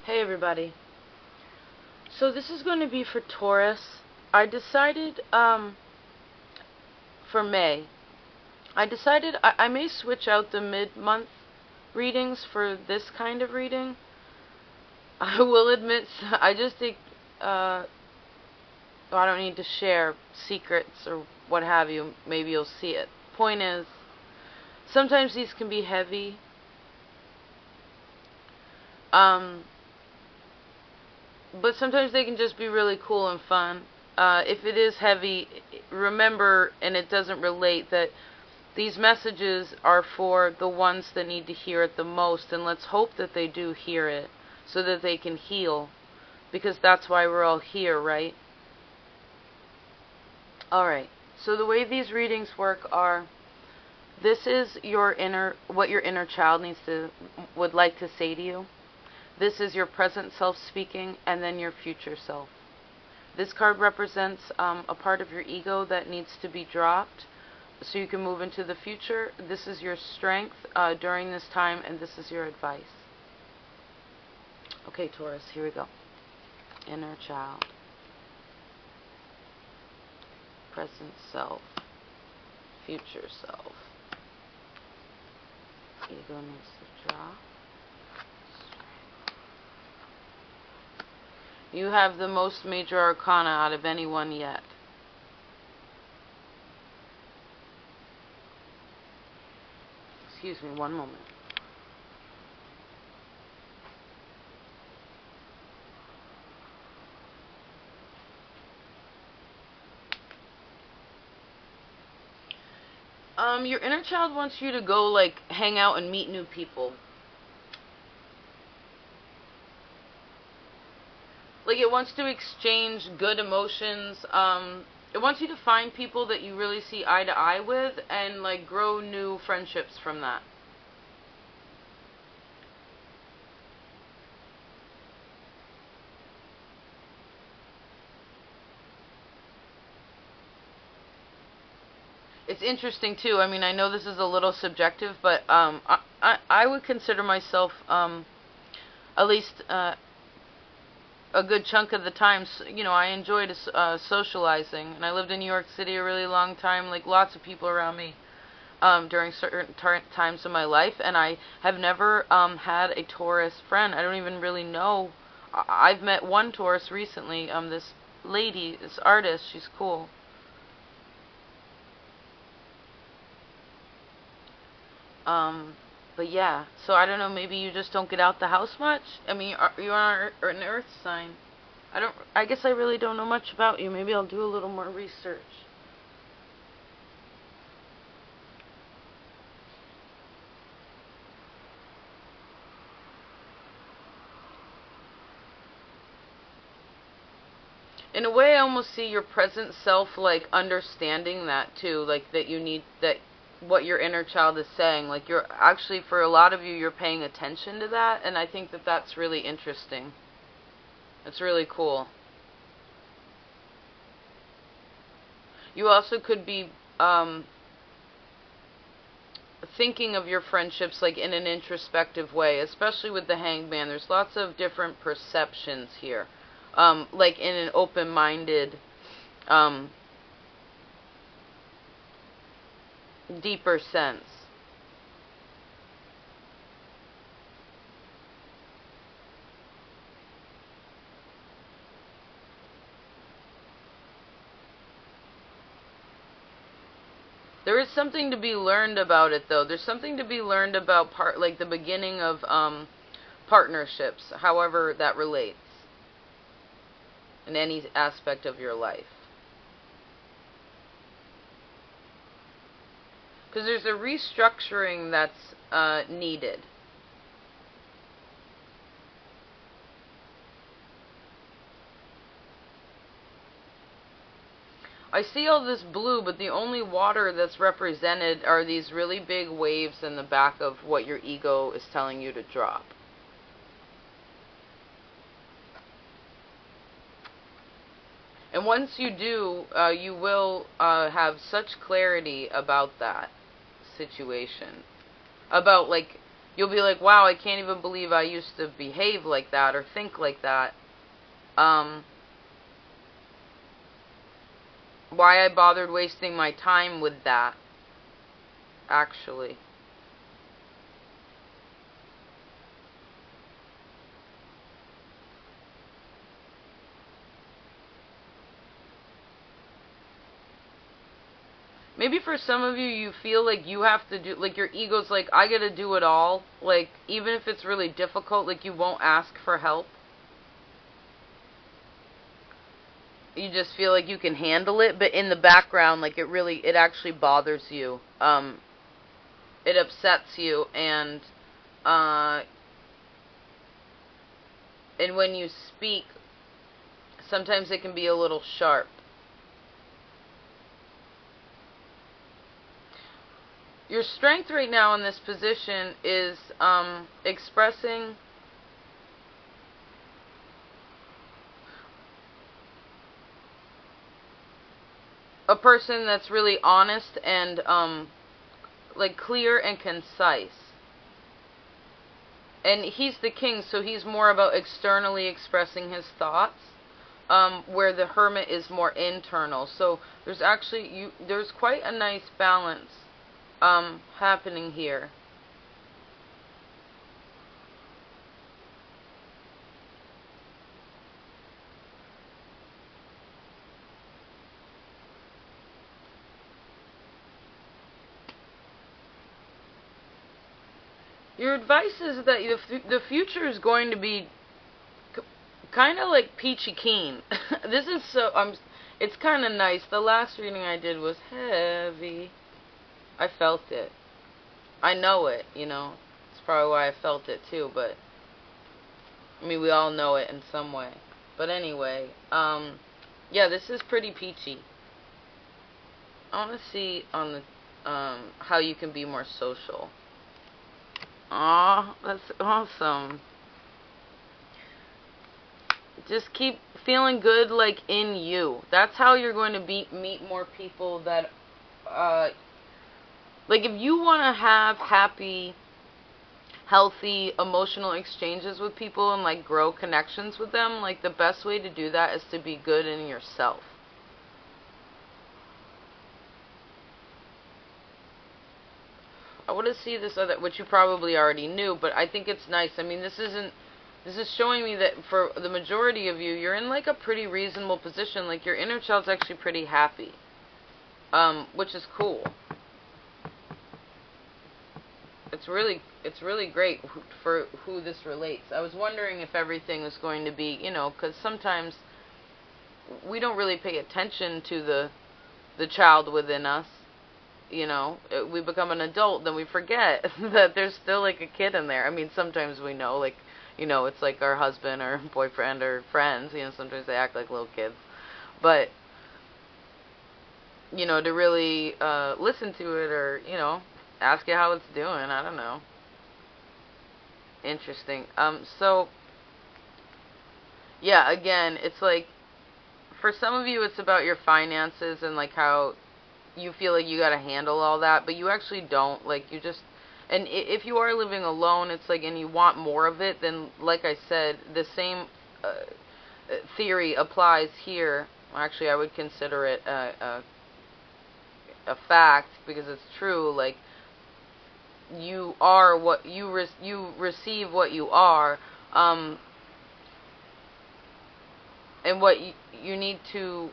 Hey everybody. So this is going to be for Taurus. I decided, for May, I decided I may switch out the mid-month readings for this kind of reading. I will admit, I just think, I don't need to share secrets or what have you. Maybe you'll see it. Point is, sometimes these can be heavy. But sometimes they can just be really cool and fun. If it is heavy, remember, and it doesn't relate, that these messages are for the ones that need to hear it the most, and let's hope that they do hear it so that they can heal, because that's why we're all here, right? Alright, so the way these readings work are, this is what your inner child would like to say to you. This is your present self speaking, and then your future self. This card represents a part of your ego that needs to be dropped so you can move into the future. This is your strength during this time, and this is your advice. Okay, Taurus, here we go. Inner child. Present self. Future self. Ego needs to drop. You have the most major arcana out of anyone yet. Excuse me, one moment. Your inner child wants you to go, like, hang out and meet new people. Like, it wants to exchange good emotions. It wants you to find people that you really see eye to eye with and, like, grow new friendships from that. It's interesting, too. I mean, I know this is a little subjective, but I would consider myself, at least a good chunk of the time, you know, I enjoyed socializing, and I lived in New York City a really long time, like lots of people around me during certain times of my life, and I have never had a Taurus friend. I don't even really know. I've met one Taurus recently, this lady, this artist, she's cool. But yeah, so I don't know, maybe you just don't get out the house much? I mean, you are an earth sign. I guess I really don't know much about you. Maybe I'll do a little more research. In a way, I almost see your present self, like, understanding that, too. Like, that you need, that what your inner child is saying. Like, you're actually, for a lot of you, you're paying attention to that, and I think that that's really interesting. It's really cool. You also could be thinking of your friendships, like, in an introspective way, especially with the Hangman. There's lots of different perceptions here, like in an open-minded, deeper sense. There is something to be learned about it, though. There's something to be learned about like the beginning of partnerships, however that relates in any aspect of your life. Because there's a restructuring that's needed. I see all this blue, but the only water that's represented are these really big waves in the back of what your ego is telling you to drop. And once you do, you will have such clarity about that situation. About, like, you'll be like, wow, I can't even believe I used to behave like that or think like that. Why I bothered wasting my time with that, actually. Maybe for some of you, you feel like you have to do, like your ego's like, I gotta do it all. Like, even if it's really difficult, like you won't ask for help. You just feel like you can handle it, but in the background, like it actually bothers you. It upsets you, uh, and when you speak, sometimes it can be a little sharp. Your strength right now in this position is expressing a person that's really honest and like clear and concise. And he's the king, so he's more about externally expressing his thoughts, where the hermit is more internal. So there's actually there's quite a nice balance happening here. Your advice is that the future is going to be kind of like peachy keen. This is it's kind of nice. The last reading I did was heavy. I felt it. I know it, you know. It's probably why I felt it too, but I mean, we all know it in some way. But anyway, yeah, this is pretty peachy. I want to see on the how you can be more social. Aw, that's awesome. Just keep feeling good, like, in you. That's how you're going to meet more people that, like, if you want to have happy, healthy, emotional exchanges with people and, like, grow connections with them, like, the best way to do that is to be good in yourself. I want to see this other, which you probably already knew, but I think it's nice. I mean, this is showing me that for the majority of you, you're in like a pretty reasonable position. Like your inner child's actually pretty happy, which is cool. It's really great for who this relates. I was wondering if everything was going to be, you know, because sometimes we don't really pay attention to the child within us. You know, we become an adult, then we forget that there's still like a kid in there. I mean, sometimes we know, like, you know, it's like our husband or boyfriend or friends, you know, sometimes they act like little kids. But, you know, to really listen to it or, you know, ask it how it's doing, I don't know. Interesting. So, yeah, again, it's like, for some of you, it's about your finances and, like, how you feel like you gotta handle all that, but you actually don't. Like, you just, and if you are living alone, it's like, and you want more of it, then, like I said, the same theory applies here. Actually, I would consider it a fact, because it's true. Like, you are what you receive what you are, and what you need to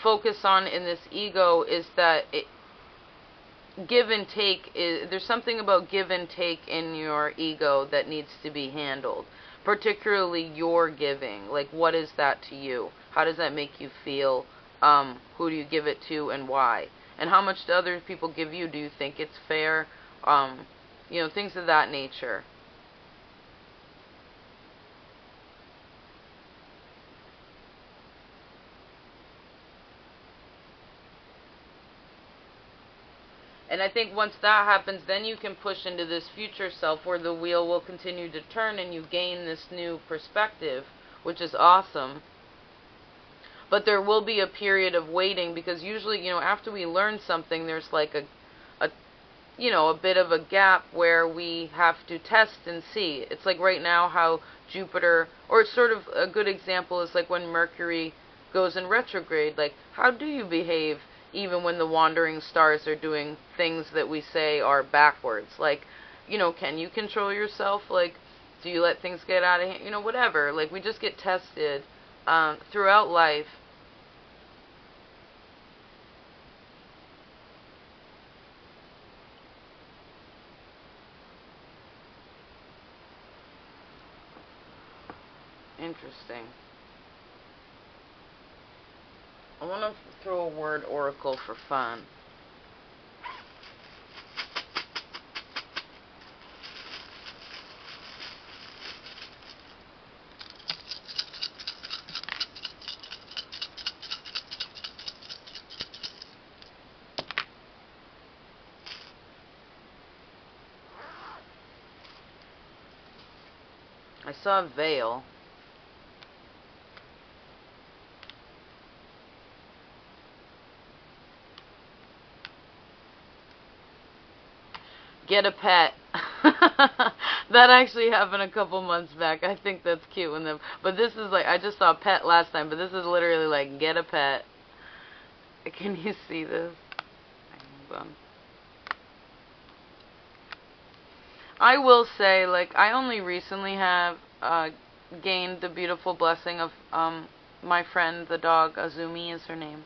focus on in this ego is that give and take there's something about give and take in your ego that needs to be handled, particularly your giving. Like, what is that to you? How does that make you feel? Who do you give it to and why? And how much do other people give you? Do you think it's fair? You know, things of that nature. And I think once that happens, then you can push into this future self where the wheel will continue to turn and you gain this new perspective, which is awesome. But there will be a period of waiting, because usually, you know, after we learn something, there's like a you know, a bit of a gap where we have to test and see. It's like right now how Jupiter, or it's sort of a good example is like when Mercury goes in retrograde. Like, how do you behave even when the wandering stars are doing things that we say are backwards? Like, you know, can you control yourself? Like, do you let things get out of hand? You know, whatever. Like, we just get tested throughout life. Interesting. I want to throw a word oracle for fun. I saw a veil. Get a pet. That actually happened a couple months back. I think that's cute when them. But this is like, I just saw pet last time, but this is literally like get a pet. Can you see this? Hold on. I will say, like, I only recently have gained the beautiful blessing of my friend, the dog, Azumi is her name.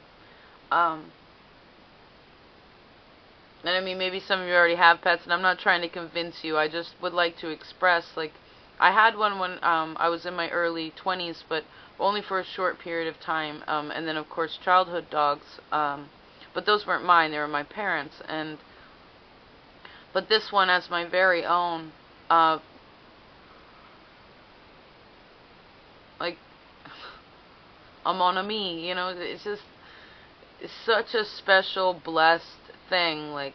And I mean, maybe some of you already have pets, and I'm not trying to convince you. I just would like to express, like, I had one when I was in my early 20s, but only for a short period of time. And then, of course, childhood dogs. But those weren't mine. They were my parents. But this one as my very own, like, a mon ami, you know, it's just it's such a special, blessed thing. Like,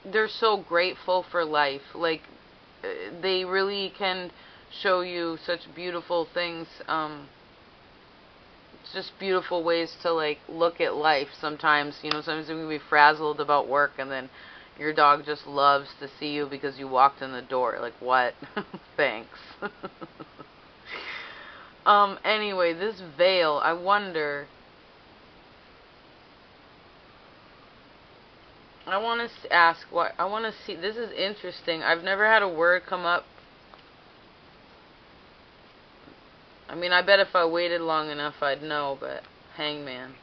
they're so grateful for life. Like, they really can show you such beautiful things. It's just beautiful ways to, like, look at life sometimes. You know, sometimes you can be frazzled about work, and then your dog just loves to see you because you walked in the door. Like, what? Thanks. Anyway, this veil, I wonder... I want to ask what... I want to see... This is interesting. I've never had a word come up. I mean, I bet if I waited long enough I'd know, but... Hangman.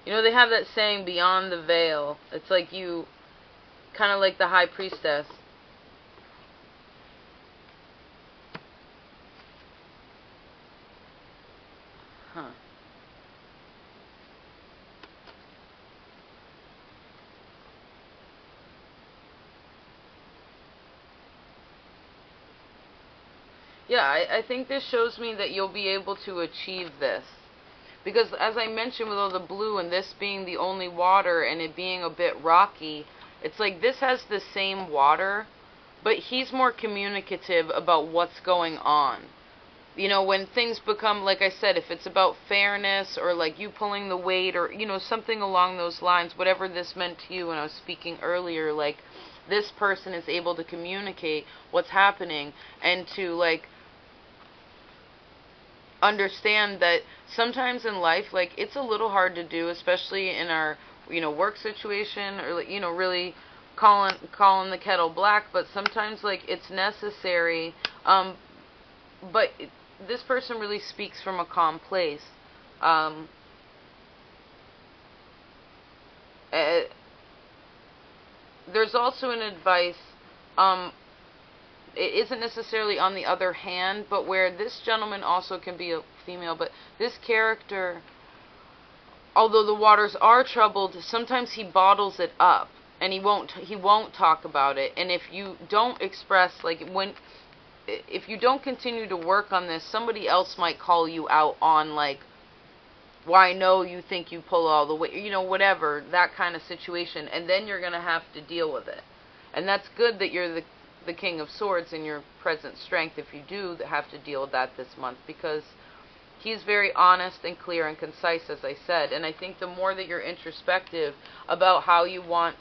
You know, they have that saying, beyond the veil. It's like you... Kind of like the high priestess. Huh. Yeah, I think this shows me that you'll be able to achieve this. Because as I mentioned with all the blue and this being the only water and it being a bit rocky, it's like this has the same water, but he's more communicative about what's going on. You know, when things become, like I said, if it's about fairness or like you pulling the weight or, you know, something along those lines, whatever this meant to you when I was speaking earlier, like this person is able to communicate what's happening and to, like, understand that sometimes in life, like, it's a little hard to do, especially in our, you know, work situation or, you know, really calling the kettle black, but sometimes, like, it's necessary. But this person really speaks from a calm place. There's also an advice, it isn't necessarily on the other hand, but where this gentleman also can be a female, but this character, although the waters are troubled, sometimes he bottles it up, and he won't talk about it. And if you don't express, like, if you don't continue to work on this, somebody else might call you out on, like, why, no, you think you pull all the way, you know, whatever, that kind of situation, and then you're going to have to deal with it. And that's good that you're the King of Swords in your present strength if you do have to deal with that this month, because He's very honest and clear and concise, as I said. And I think the more that you're introspective about how you want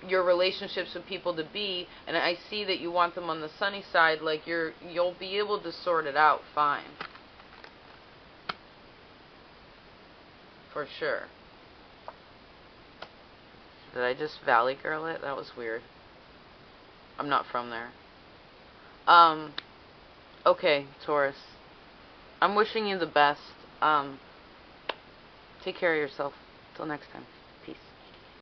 your relationships with people to be, and I see that you want them on the sunny side, like you'll be able to sort it out fine. For sure. Did I just Valley Girl it? That was weird. I'm not from there. Okay, Taurus. I'm wishing you the best. Take care of yourself. Till next time.